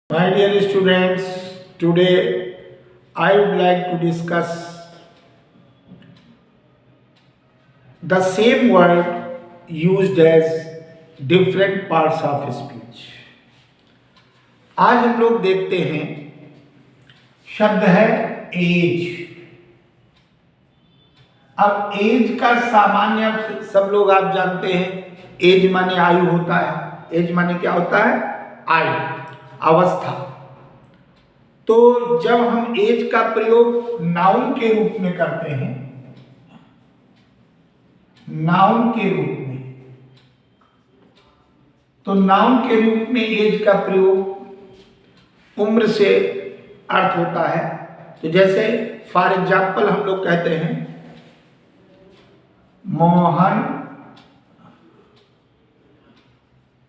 My dear students, today I would like to discuss the same word used as different parts of speech. आज हम लोग देखते हैं शब्द है एज। अब एज का सामान्य सब लोग आप जानते हैं, एज माने आयु होता है। एज माने क्या होता है? आयु, अवस्था। तो जब हम एज का प्रयोग नाउन के रूप में करते हैं, नाउन के रूप में, तो नाउन के रूप में एज का प्रयोग उम्र से अर्थ होता है। तो जैसे फॉर एग्जाम्पल हम लोग कहते हैं Mohan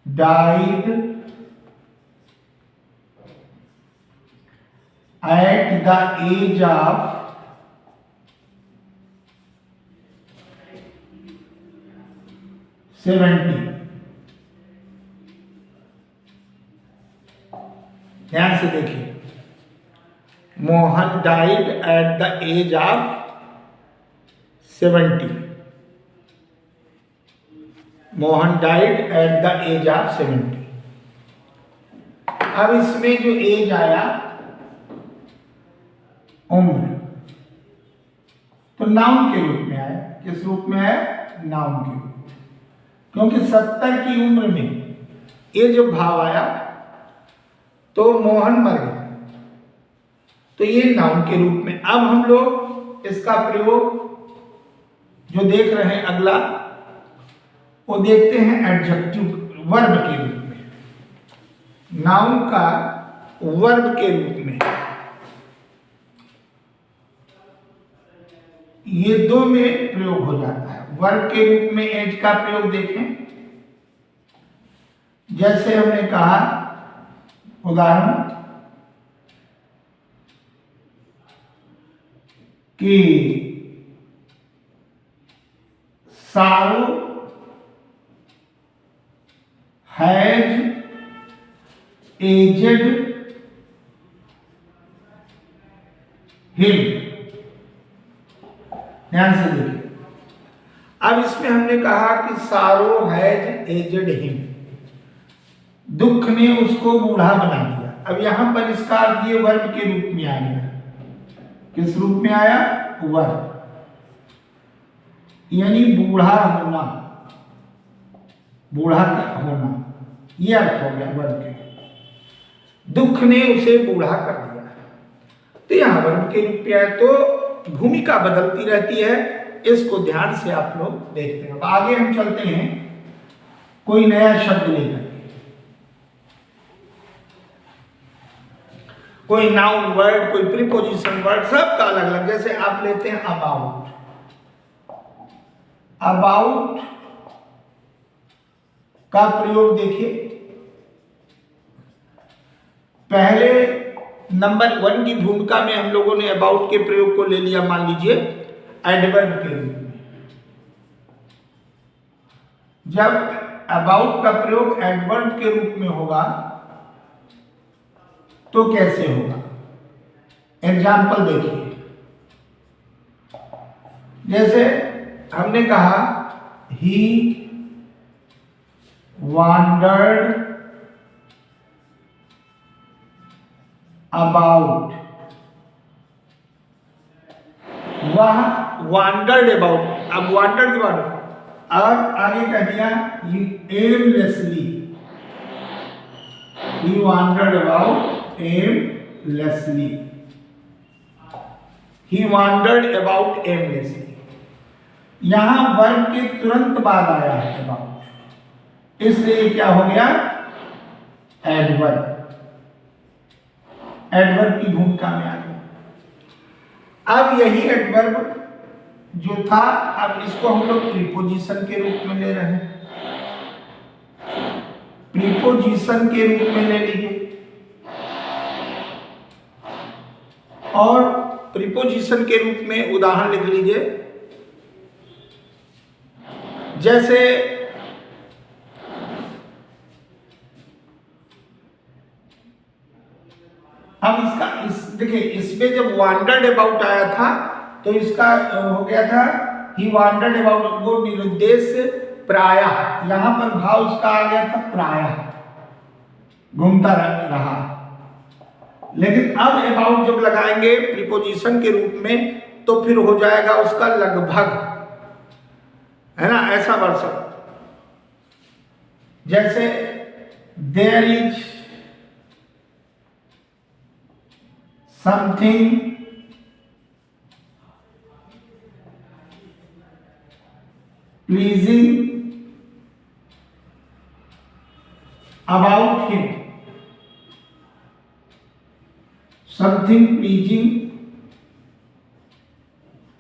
died at the age of 70। ध्यान से देखिए, Mohan died at the age of 70। Mohan died at the age of 70। अब इसमें जो एज आया उम्र, तो नाउन के रूप में आया। किस रूप में है? नाउन के रूप में। क्योंकि 70 की उम्र में ये जो भाव आया तो मोहन मर गया, तो ये नाउन के रूप में। अब हम लोग इसका प्रयोग जो देख रहे हैं अगला, वो देखते हैं एडजेक्टिव, वर्ब के रूप में। नाउन का वर्ब के रूप में ये दो में प्रयोग हो जाता है। वर्ब के रूप में एज का प्रयोग देखें, जैसे हमने कहा, उदाहरण कि सारू हैज एजेड हिम। ध्यान से देखिए, अब इसमें हमने कहा कि सारो हैज एजेड हिम, दुख ने उसको बूढ़ा बना दिया। अब यहां पर इसका अर्थ ये वर्ब के रूप में आ गया। किस रूप में आया? वर्ब, यानी बूढ़ा होना, बूढ़ा होना, ये अर्थ हो गया वर्ब के। दुख ने उसे बूढ़ा कर दिया, तो यहां वर्ब के रूप में आया। तो भूमिका बदलती रहती है, इसको ध्यान से आप लोग देखते हैं। अब आगे हम चलते हैं कोई नया शब्द लेकर, कोई नाउन वर्ड, कोई प्रीपोजिशन वर्ड, सबका अलग अलग। जैसे आप लेते हैं अबाउट। अबाउट का प्रयोग देखिए, पहले नंबर 1 की भूमिका में हम लोगों ने अबाउट के प्रयोग को ले लिया, मान लीजिए एडवर्ब के रूप में। जब अबाउट का प्रयोग एडवर्ब के रूप में होगा तो कैसे होगा? एग्जाम्पल देखिए, जैसे हमने कहा ही wandered about, वह wandered about। अब wandered about, और आगे कह दिया aimlessly, he wandered about aimlessly, he wandered about aimlessly। यहां वर्ब के तुरंत बाद आया है about, इसलिए क्या हो गया? एडवर्ब, एडवर्ब की भूमिका में आ गया। अब यही एडवर्ब जो था, अब इसको हम लोग प्रीपोजिशन के रूप में ले रहे हैं। प्रीपोजिशन के रूप में ले लीजिए, और प्रीपोजिशन के रूप में उदाहरण लिख लीजिए। जैसे अब इसका देखिए, इसमें जब वांडर्ड अबाउट आया था तो इसका हो गया था ही वांडर्ड अबाउट, वो निरुद्देश्य प्रायः, यहां पर भाव इसका आ गया था प्रायः, घूमता रहा। लेकिन अब अबाउट जब लगाएंगे प्रीपोजिशन के रूप में तो फिर हो जाएगा उसका लगभग, है ना, ऐसा वर्ड सकते। जैसे there is something pleasing about him, something pleasing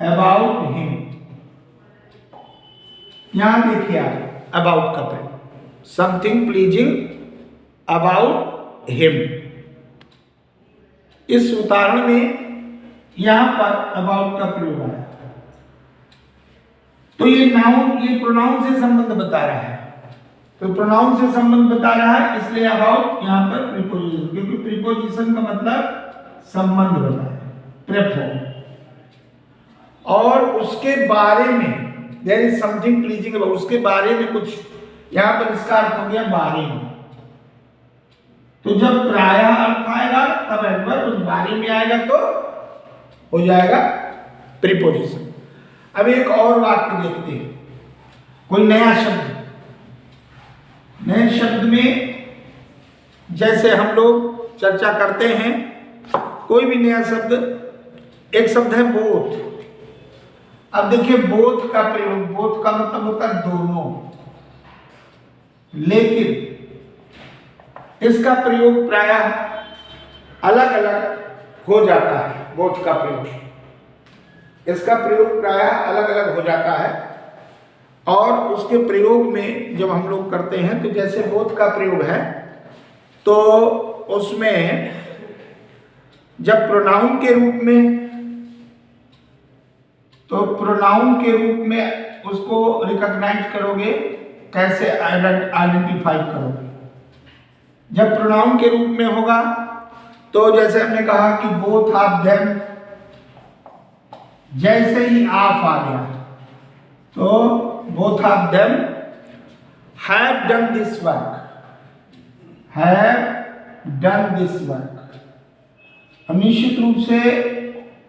about him. यहां देखिए आप अबाउट का प्रयोग, समथिंग प्लीजिंग अबाउट हिम। इस उदाहरण में यहां पर अबाउट का प्रयोग आया, तो ये नाउन, ये प्रोनाउन से संबंध बता रहा है, तो प्रोनाउन से संबंध बता रहा है, इसलिए अबाउट यहां पर प्रीपोजिशन, क्योंकि प्रीपोजिशन का मतलब संबंध बताया, प्रेफर। और उसके बारे में देयर इज समथिंग प्लीजिंग, उसके बारे में कुछ, यहां पर इसका अर्थ हो गया बारे में। तो जब प्रायः अर्थ आएगा तब एडवर्ब उस बारे में आएगा तो हो जाएगा प्रीपोजिशन। अब एक और वाक्य देखते हैं, कोई नया शब्द। नए शब्द में जैसे हम लोग चर्चा करते हैं, कोई भी नया शब्द, एक शब्द है बोथ। अब देखिए बोथ का प्रयोग, बोथ का मतलब होता है दोनों, लेकिन इसका प्रयोग प्रायः अलग अलग हो जाता है। बोथ का प्रयोग, इसका प्रयोग प्रायः अलग अलग हो जाता है, और उसके प्रयोग में जब हम लोग करते हैं तो जैसे बोथ का प्रयोग है तो उसमें जब प्रोनाउन के रूप में, तो प्रोनाउन के रूप में उसको रिकॉग्नाइज करोगे, कैसे आइडेंटिफाई करोगे। जब प्रोनाउन के रूप में होगा तो जैसे हमने कहा कि बोथ ऑफ देम, जैसे ही आप आ गया तो both of them have done this work, have done this work. अब निश्चित रूप से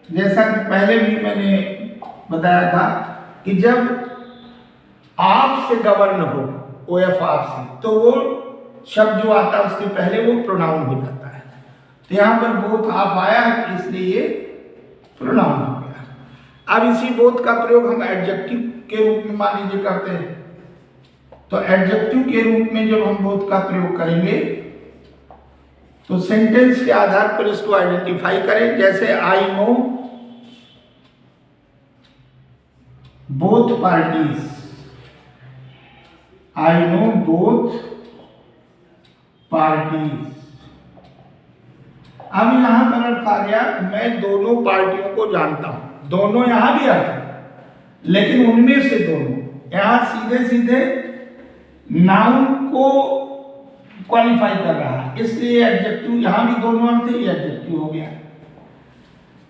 जैसा कि पहले भी मैंने बताया था कि जब आप से गवर्न हो, ओ एफ आप से, तो वो शब्द जो आता है उसके पहले वो प्रोनाउन हो जाता है। तो यहां पर बोथ आप आया है इसलिए ये प्रोनाउन हो गया। अब इसी बोथ का प्रयोग हम एडजेक्टिव के रूप में मान लीजिए करते हैं, तो एडजेक्टिव के रूप में जब हम बोथ का प्रयोग करेंगे तो सेंटेंस के आधार पर इसको आइडेंटिफाई करें। जैसे I know both parties, I know both parties. अब यहां पर अर्थ आ गया, मैं दोनों पार्टियों को जानता हूं। दोनों यहां भी अर्थ है, लेकिन उनमें से दोनों, यहां सीधे सीधे नाउन को क्वालिफाई कर रहा है, इसलिए एडजेक्टिव, यहां भी दोनों अर्थ है, ये एडजेक्टिव हो गया।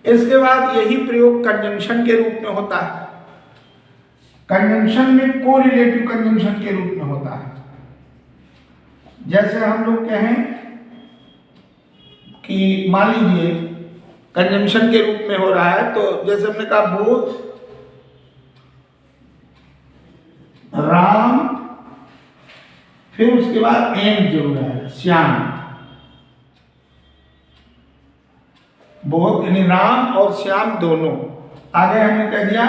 इसके बाद यही प्रयोग कंजंक्शन के रूप में होता है। कंजंक्शन में कोरिलेटिव कंजंक्शन के रूप में होता है। जैसे हम लोग कहें कि मान लीजिए कंजंक्शन के रूप में हो रहा है, तो जैसे हमने कहा बोथ राम, फिर उसके बाद एंड जरूर है श्याम, बोथ यानी राम और श्याम दोनों। आगे हमने कह दिया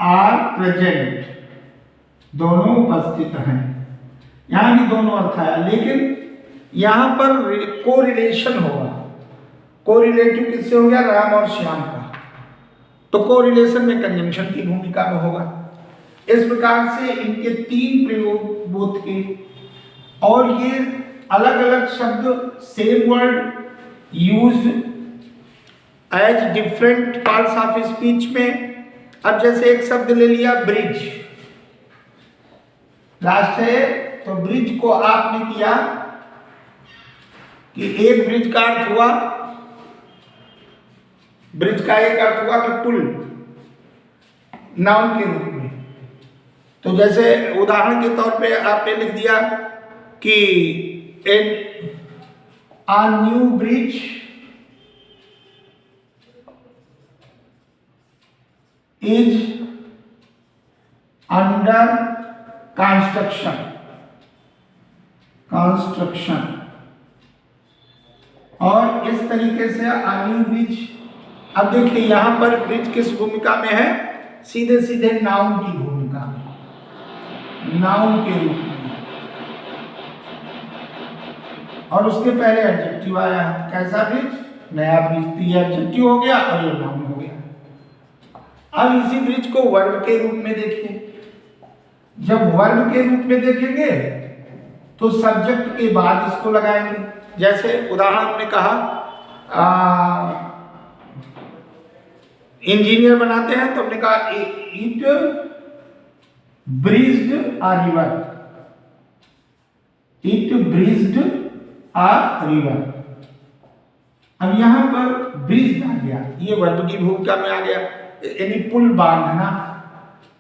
आर प्रेजेंट, दोनों उपस्थित हैं। यहां भी दोनों अर्थ आया, लेकिन यहां पर कोरिलेशन होगा। कोरिलेटिव किससे हो गया? राम और श्याम का, तो कोरिलेशन में कंजंक्शन की भूमिका में होगा। इस प्रकार से इनके तीन प्रयोग बोथ के, और ये अलग अलग शब्द same word used as different parts of speech में। अब जैसे एक शब्द ले लिया ब्रिज, लास्ट है, तो ब्रिज को आपने किया कि एक ब्रिज का अर्थ हुआ ब्रिज का एक अर्थ हुआ कि पुल, नाउन के रूप में। तो जैसे उदाहरण के तौर पे आपने लिख दिया कि a new bridge is under construction। और इस तरीके से a new bridge, अब देखिए यहां पर ब्रिज किस भूमिका में है, सीधे सीधे नाउन की भूमिका में, नाउन के रूप में, और उसके पहले एडजेक्टिव आया। कैसा ब्रिज, नया ब्रिज, तो ये एडजेक्टिव हो गया और ये नाउन हो गया। अब इसी ब्रिज को वर्ब के रूप में देखिए। जब वर्ब के रूप में देखेंगे तो सब्जेक्ट के बाद इसको लगाएंगे। जैसे उदाहरण हमने कहा इंजीनियर बनाते हैं, तो हमने कहा it bridged a river, it bridged a river. अब यहां पर ब्रिज आ गया, ये वर्ब की भूमिका में आ गया, यानी पुल बांधना,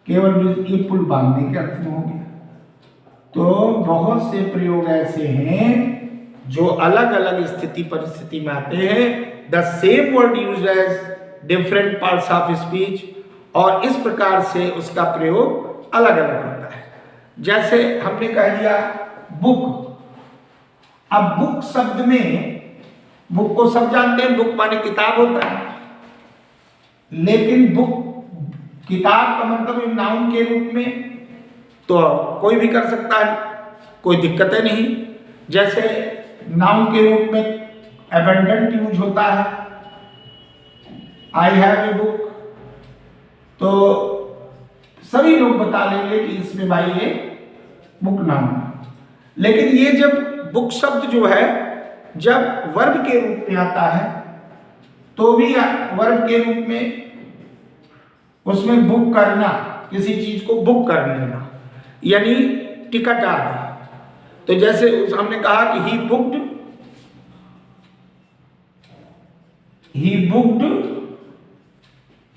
केवल ब्रिज, ये पुल बांधने के अर्थ में हो गया। तो बहुत से प्रयोग ऐसे हैं जो अलग अलग स्थिति परिस्थिति में आते हैं। The same word used as different parts of speech, और इस प्रकार से उसका प्रयोग अलग अलग होता है। जैसे हमने कह दिया बुक। अब बुक शब्द में, बुक को सब जानते हैं, बुक माने किताब होता है, लेकिन बुक किताब का मतलब नाउन के रूप में तो कोई भी कर सकता है, कोई दिक्कतें नहीं। जैसे नाउन के रूप में एबंडेंट यूज होता है, आई हैव ए बुक, तो सभी लोग बता लेंगे कि इसमें भाई ये बुक नाउन है। लेकिन ये जब बुक शब्द जो है जब वर्ब के रूप में आता है तो भी वर्ब के रूप में उसमें बुक करना, किसी चीज को बुक कर लेना, यानी टिकट आदि। तो जैसे हमने कहा कि ही बुक्ड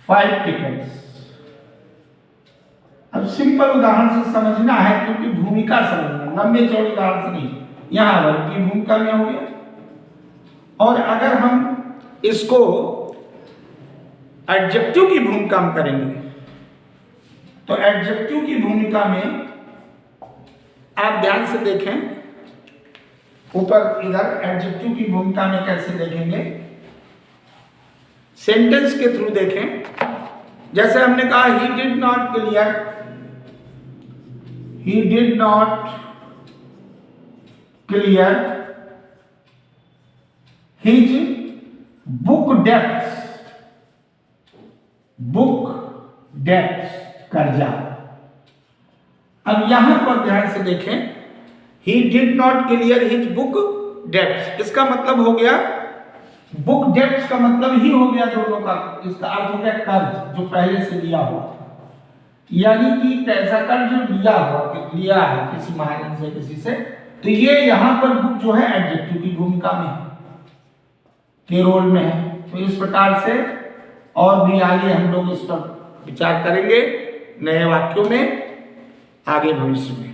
5 टिकट्स। अब सिंपल उदाहरण से समझना है, क्योंकि भूमिका समझना, लंबे चौड़े उदाहरण से नहीं, यहां वर्ब की भूमिका में हो गया। और अगर हम इसको एडजेक्टिव की भूमिका में करेंगे तो एडजेक्टिव की भूमिका में आप ध्यान से देखें, ऊपर इधर एडजेक्टिव की भूमिका में कैसे देखेंगे, सेंटेंस के थ्रू देखें। जैसे हमने कहा he did not clear, he did not clear his book debts, कर्जा। अब यहां पर ध्यान से देखें, he did not clear his book debts, इसका मतलब हो गया, बुक डेब्ट्स का मतलब ही हो गया दोनों का, इसका अर्थ हो गया कर्ज जो पहले से लिया हुआ, यानी कि पैसा कर्ज लिया हुआ, लिया है किसी महाजन से, किसी से। तो ये यहां पर बुक जो है एडजेक्टिव की भूमिका में है, के रोल में है। तो इस प्रकार से और भी आगे हम लोग इस पर विचार करेंगे नए वाक्यों में, आगे भविष्य में।